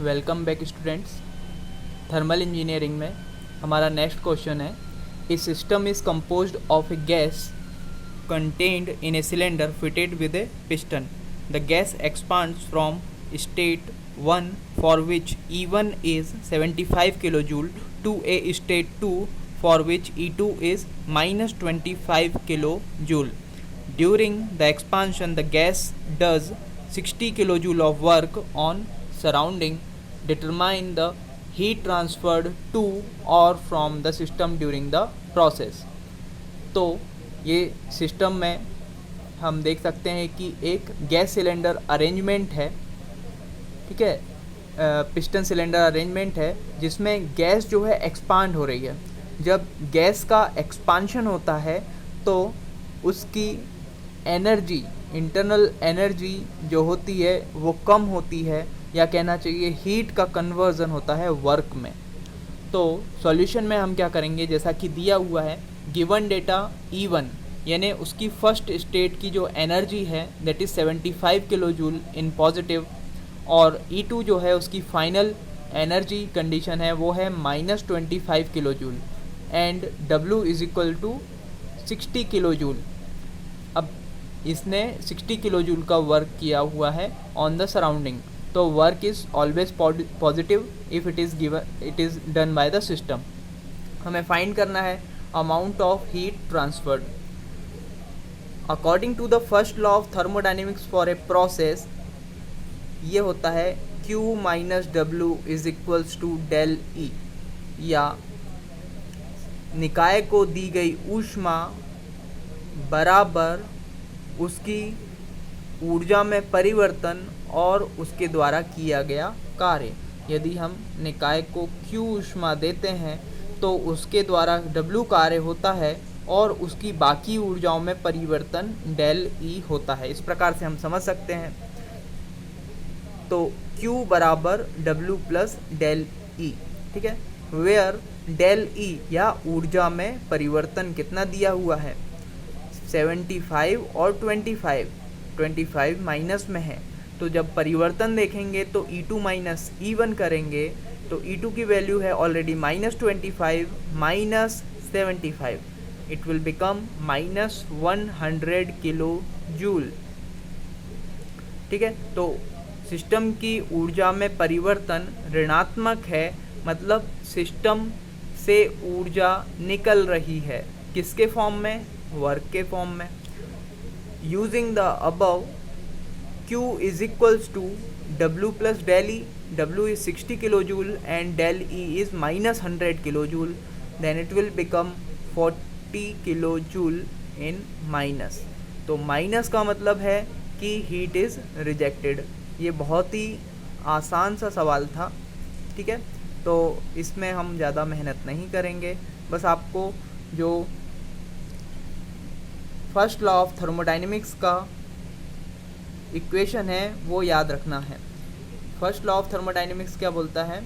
Welcome back students. Thermal engineering में हमारा next question है, a system is composed of a gas contained in a cylinder fitted with a piston. The gas expands from state 1, for which E1 is 75 kJ, to a state 2, for which E2 is minus 25 kJ. During the expansion, the gas does 60 kJ of work on surrounding. Determine the heat transferred to or from the system during the process. तो ये system में हम देख सकते हैं कि एक gas cylinder arrangement है, ठीक है, पिस्टन सिलेंडर अरेंजमेंट है जिसमें गैस जो है एक्सपांड हो रही है। जब गैस का एक्सपांशन होता है तो उसकी एनर्जी, इंटरनल एनर्जी जो होती है वो कम होती है, या कहना चाहिए हीट का कन्वर्जन होता है वर्क में। तो सॉल्यूशन में हम क्या करेंगे, जैसा कि दिया हुआ है गिवन डेटा E1 यानी उसकी फर्स्ट स्टेट की जो एनर्जी है that is 75 kilo joule in positive, और E2 जो है उसकी फाइनल एनर्जी कंडीशन है वो है -25 kilo joule, and W is equal to 60 kilo joule. अब इसने 60 किलो जूल का वर्क किया हुआ है ऑन द सराउंडिंग, तो work is always positive if it is done by the system. हमें फाइंड करना है amount of heat transferred. According to the first law of thermodynamics for a process, ये होता है Q minus W is equals to del E, या निकाय को दी गई ऊष्मा बराबर उसकी ऊर्जा में परिवर्तन और उसके द्वारा किया गया कार्य। यदि हम निकाय को Q ऊष्मा देते हैं तो उसके द्वारा W कार्य होता है और उसकी बाकी ऊर्जाओं में परिवर्तन डेल E होता है। इस प्रकार से हम समझ सकते हैं। तो Q बराबर W प्लस डेल E, ठीक है, वेयर डेल E या ऊर्जा में परिवर्तन कितना दिया हुआ है 75 और 25 माइनस में है। तो जब परिवर्तन देखेंगे तो E2 माइनस E1 करेंगे तो E2 की वैल्यू है already -25 minus 75, it will become -100 kilo joule, ठीक है। तो सिस्टम की ऊर्जा में परिवर्तन ऋणात्मक है, मतलब सिस्टम से ऊर्जा निकल रही है, किसके फॉर्म में, वर्क के फॉर्म में। Using the above Q is equals to W plus del E. W is 60 kilojoule and del E is -100 kilojoule. Then it will become 40 kilojoule in minus. तो माइनस का मतलब है कि हीट इज़ रिजेक्टेड। ये बहुत ही आसान सा सवाल था, ठीक है। तो इसमें हम ज़्यादा मेहनत नहीं करेंगे, बस आपको जो फर्स्ट लॉ ऑफ थर्मोडाइनमिक्स का इक्वेशन है वो याद रखना है। फर्स्ट लॉ ऑफ थर्मोडाइनमिक्स क्या बोलता है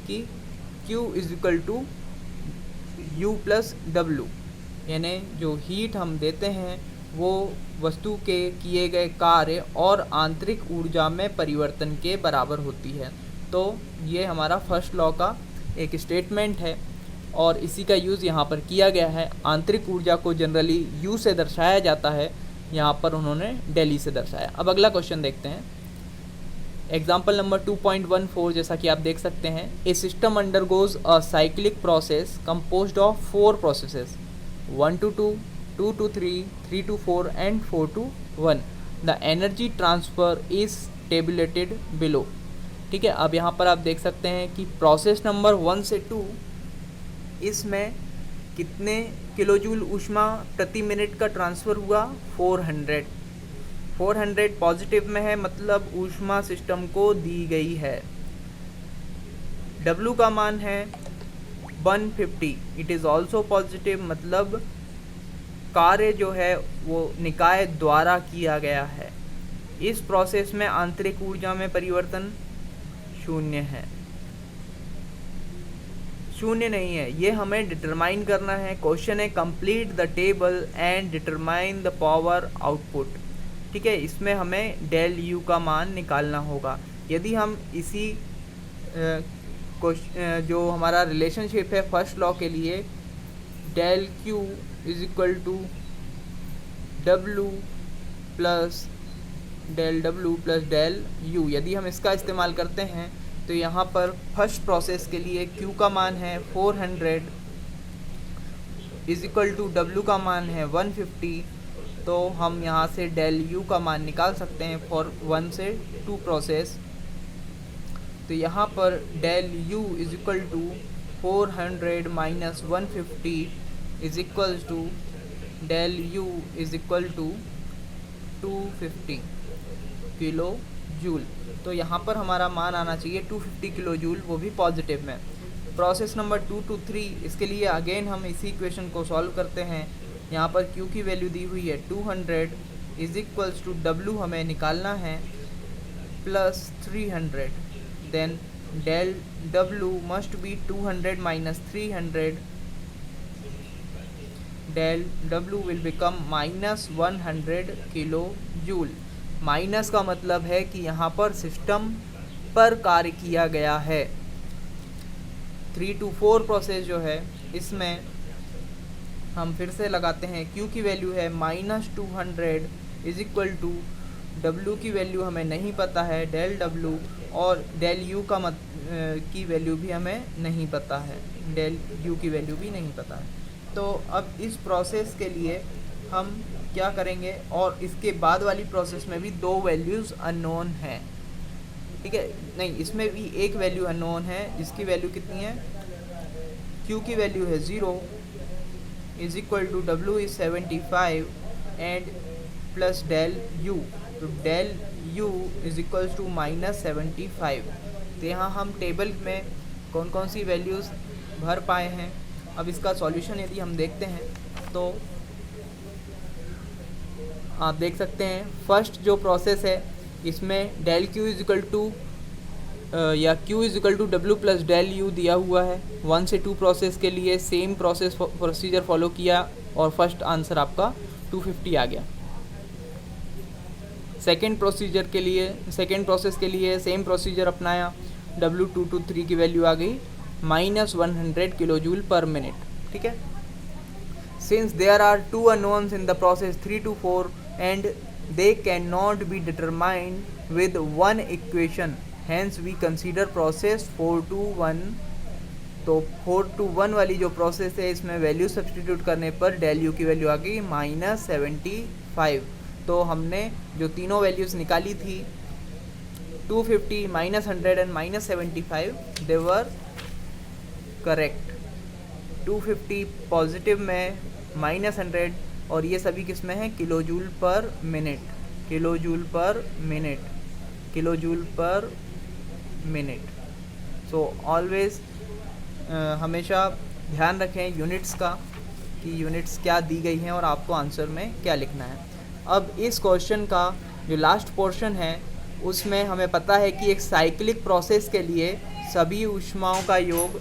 कि Q is equal to U plus W, यानी जो हीट हम देते हैं वो वस्तु के किए गए कार्य और आंतरिक ऊर्जा में परिवर्तन के बराबर होती है। तो ये हमारा फर्स्ट लॉ का एक स्टेटमेंट है और इसी का यूज़ यहाँ पर किया गया है। आंतरिक ऊर्जा को जनरली U से दर्शाया जाता है, यहाँ पर उन्होंने डेली से दर्शाया। अब अगला क्वेश्चन देखते हैं। एग्जाम्पल नंबर 2.14, जैसा कि आप देख सकते हैं, a system undergoes a cyclic process composed of 4 processes 1 to 2, 2 to 3, 3 to 4 and 4 to 1। The energy transfer is tabulated below, ठीक है। अब यहाँ पर आप देख सकते हैं कि प्रोसेस नंबर 1 से 2 इसमें कितने किलोजूल ऊष्मा प्रति मिनट का ट्रांसफ़र हुआ, 400 पॉजिटिव में है, मतलब ऊष्मा सिस्टम को दी गई है। W का मान है 150, इट इज़ ऑल्सो पॉजिटिव, मतलब कार्य जो है वो निकाय द्वारा किया गया है। इस प्रोसेस में आंतरिक ऊर्जा में परिवर्तन शून्य है, शून्य नहीं है, ये हमें डिटरमाइन करना है। क्वेश्चन है complete the table and determine the power output, ठीक है। इसमें हमें डेल U का मान निकालना होगा। यदि हम इसी जो हमारा रिलेशनशिप है फर्स्ट लॉ के लिए, del Q is equal to W plus del U, यदि हम इसका इस्तेमाल करते हैं तो यहाँ पर फर्स्ट प्रोसेस के लिए Q का मान है 400 इज इक्वल टू डब्लू का मान है 150, तो हम यहाँ से डेल यू का मान निकाल सकते हैं फॉर 1 से 2 प्रोसेस। तो यहाँ पर del U is equal to 400 minus 150 is equal to del U is equal to 250 kilo joule. तो यहाँ पर हमारा मान आना चाहिए 250 किलो जूल, वो भी पॉजिटिव में। प्रोसेस नंबर 2 to 3, इसके लिए अगेन हम इसी इक्वेशन को सॉल्व करते हैं। यहाँ पर Q की वैल्यू दी हुई है 200 इज इक्वल्स टू W हमें निकालना है plus 300, then del W must be 200 minus 300, del W will become minus 100 kilo joule. Minus का मतलब है कि यहाँ पर सिस्टम पर कार्य किया गया है। 3 to 4 प्रोसेस जो है इसमें हम फिर से लगाते हैं, Q की वैल्यू है minus 200 is equal to W की वैल्यू हमें नहीं पता है डेल W, और डेल U की वैल्यू भी हमें नहीं पता है, डेल U की वैल्यू भी नहीं पता है। तो अब इस प्रोसेस के लिए हम क्या करेंगे, और इसके बाद वाली प्रोसेस में भी 2 वैल्यूज़ अननोन हैं, ठीक है, नहीं इसमें भी एक वैल्यू अननोन है जिसकी वैल्यू कितनी है, Q की वैल्यू है 0 is equal to W is 75 and plus del U, तो del U is equal to minus 75। तो यहाँ हम टेबल में कौन कौन सी वैल्यूज़ भर पाए हैं। अब इसका सॉल्यूशन यदि हम देखते हैं तो आप देख सकते हैं फर्स्ट जो प्रोसेस है इसमें del Q is equal to या Q is equal to W plus del U दिया हुआ है। 1 से 2 प्रोसेस के लिए सेम प्रोसीजर फॉलो किया और फर्स्ट आंसर आपका 250 आ गया। सेकेंड प्रोसेस के लिए सेम प्रोसीजर अपनाया, W2 to 3 की वैल्यू आ गई minus 100 kilo joule per minute, ठीक है। Since there are 2 unknowns in the process 3 to 4 and they cannot be determined with one equation, hence we consider process 4 to 1। तो 4 to 1 वाली जो process है इसमें value substitute करने पर डेल यू की वैल्यू आ गई माइनस 75। तो हमने जो तीनों वैल्यूज़ निकाली थी 250 minus 100 and minus 75, they were correct. 250 positive में, माइनस 100, और ये सभी किस में है, kilo joule per minute. So always हमेशा ध्यान रखें यूनिट्स का, कि यूनिट्स क्या दी गई हैं और आपको आंसर में क्या लिखना है। अब इस क्वेश्चन का जो लास्ट पोर्शन है उसमें हमें पता है कि एक साइक्लिक प्रोसेस के लिए सभी ऊष्माओं का योग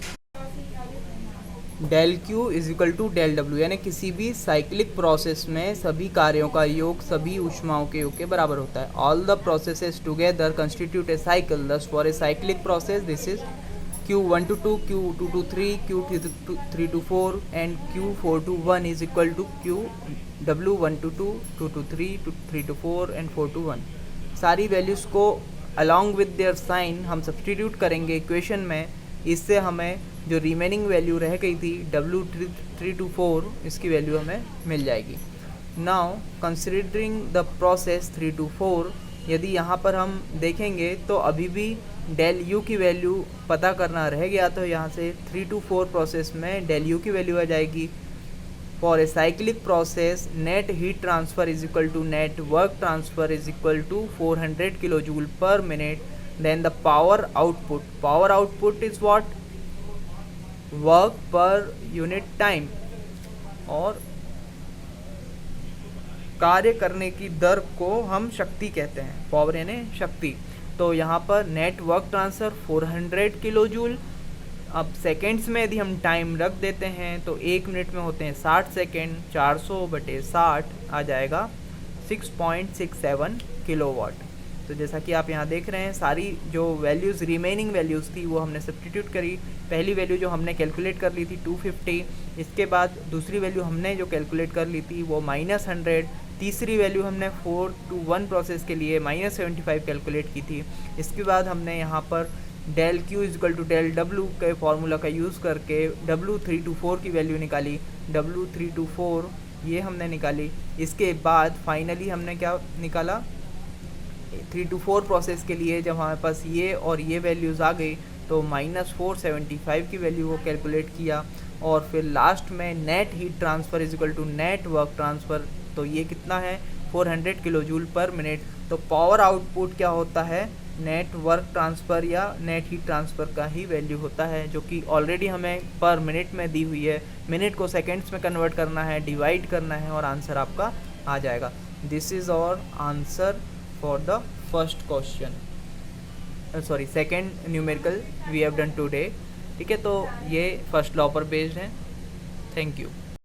del Q is equal to del W, यानी किसी भी साइक्लिक प्रोसेस में सभी कार्यों का योग सभी ऊष्माओं के योग के बराबर होता है। All the processes together constitute a cycle, thus for a cyclic process this is Q1 to 2, Q2 to 3, Q3 to 4 and Q4 to 1 is equal to W1 to 2, 2 to 3, 3 to 4 and 4 to 1। सारी values को along with their sign हम substitute करेंगे equation में, इससे हमें जो remaining value रह गई थी W3 to 4, इसकी वैल्यू हमें मिल जाएगी। Now considering the process 3 to 4, यदि यहाँ पर हम देखेंगे तो अभी भी डेल यू की वैल्यू पता करना रह गया, तो यहाँ से 3 to 4 प्रोसेस में डेल यू की वैल्यू आ जाएगी। For a cyclic process net heat transfer is equal to net work transfer is equal to 400 kilo joule per minute. Then the power output is what, work per unit time, और कार्य करने की दर को हम शक्ति कहते हैं, पावर यानी शक्ति। तो यहाँ पर net work transfer 400 kilo joule. अब सेकेंड्स में यदि हम टाइम रख देते हैं तो 1 मिनट में होते हैं 60 सेकेंड, 400/60 आ जाएगा 6.67 किलोवाट। तो जैसा कि आप यहाँ देख रहे हैं सारी जो वैल्यूज़ रिमेनिंग वैल्यूज़ थी वो हमने सब्स्टिट्यूट करी। पहली वैल्यू जो हमने कैलकुलेट कर ली थी 250, इसके बाद दूसरी वैल्यू हमने जो कैलकुलेट कर ली थी वो -100, तीसरी वैल्यू हमने 4 to 1 प्रोसेस के लिए -75 कैलकुलेट की थी। इसके बाद हमने यहाँ पर del Q = del W के फॉर्मूला का यूज़ करके W324 की वैल्यू निकाली, W324 ये हमने निकाली। इसके बाद फाइनली हमने क्या निकाला, 3 to 4 प्रोसेस के लिए जब हमारे पास ये और ये वैल्यूज़ आ गई तो -475 की वैल्यू को कैलकुलेट किया। और फिर लास्ट में net heat transfer = net work transfer, तो ये कितना है 400 किलो जूल पर मिनट। तो पावर आउटपुट क्या होता है, नेट वर्क ट्रांसफ़र या नेट हीट ट्रांसफ़र का ही वैल्यू होता है, जो कि ऑलरेडी हमें पर मिनट में दी हुई है। मिनट को सेकेंड्स में कन्वर्ट करना है, डिवाइड करना है और आंसर आपका आ जाएगा। This is our answer for the first question, sorry second numerical we have done today. ठीक है, तो ये फर्स्ट लॉ पर बेस्ड है। Thank you.